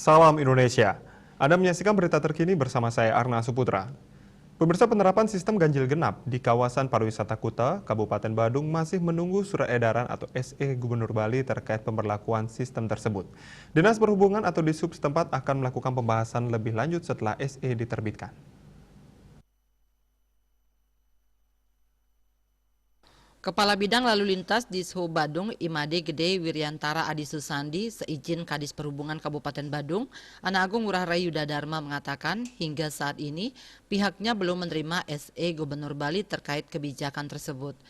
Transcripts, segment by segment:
Salam Indonesia. Anda menyaksikan berita terkini bersama saya Arna Suputra. Pemirsa, penerapan sistem ganjil genap di kawasan pariwisata Kuta, Kabupaten Badung masih menunggu surat edaran atau SE Gubernur Bali terkait pemberlakuan sistem tersebut. Dinas Perhubungan atau Dishub setempat akan melakukan pembahasan lebih lanjut setelah SE diterbitkan. Kepala Bidang Lalu Lintas Dishub Badung, Imade Gede Wiryantara Adi Susandi, seizin Kadis Perhubungan Kabupaten Badung, Ana Agung Ngurah Rai Yuda Dharma mengatakan hingga saat ini pihaknya belum menerima SE Gubernur Bali terkait kebijakan tersebut.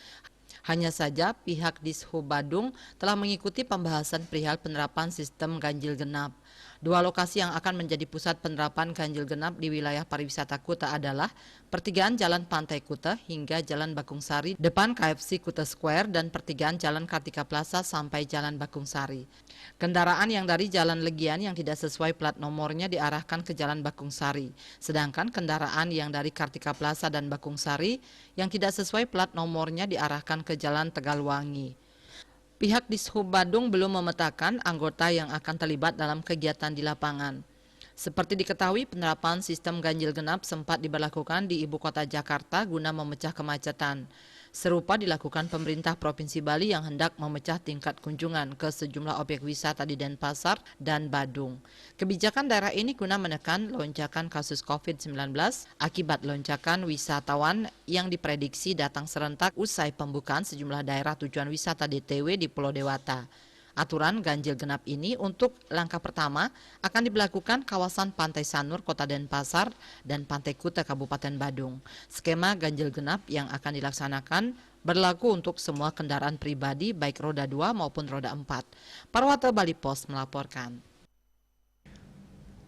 Hanya saja pihak Dishub Badung telah mengikuti pembahasan perihal penerapan sistem ganjil genap. Dua lokasi yang akan menjadi pusat penerapan ganjil genap di wilayah pariwisata Kuta adalah pertigaan Jalan Pantai Kuta hingga Jalan Bakung Sari depan KFC Kuta Square dan pertigaan Jalan Kartika Plaza sampai Jalan Bakung Sari. Kendaraan yang dari Jalan Legian yang tidak sesuai plat nomornya diarahkan ke Jalan Bakung Sari, sedangkan kendaraan yang dari Kartika Plaza dan Bakung Sari yang tidak sesuai plat nomornya diarahkan ke Jalan Tegalwangi. Pihak Dishub Badung belum memetakan anggota yang akan terlibat dalam kegiatan di lapangan. Seperti diketahui, penerapan sistem ganjil genap sempat diberlakukan di ibu kota Jakarta guna memecah kemacetan. Serupa dilakukan pemerintah Provinsi Bali yang hendak memecah tingkat kunjungan ke sejumlah objek wisata di Denpasar dan Badung. Kebijakan daerah ini guna menekan lonjakan kasus COVID-19 akibat lonjakan wisatawan yang diprediksi datang serentak usai pembukaan sejumlah daerah tujuan wisata DTW di Pulau Dewata. Aturan ganjil genap ini untuk langkah pertama akan diberlakukan kawasan Pantai Sanur, Kota Denpasar, dan Pantai Kuta, Kabupaten Badung. Skema ganjil genap yang akan dilaksanakan berlaku untuk semua kendaraan pribadi baik roda 2 maupun roda 4. Parwata Bali Pos melaporkan.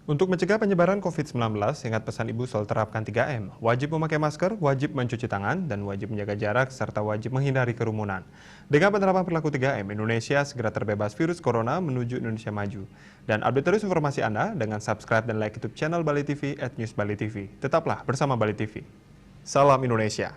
Untuk mencegah penyebaran COVID-19, ingat pesan Ibu soal terapkan 3M. Wajib memakai masker, wajib mencuci tangan, dan wajib menjaga jarak, serta wajib menghindari kerumunan. Dengan penerapan perilaku 3M, Indonesia segera terbebas virus corona menuju Indonesia maju. Dan update terus informasi Anda dengan subscribe dan like YouTube channel Bali TV @newsbalitv. Tetaplah bersama Bali TV. Salam Indonesia.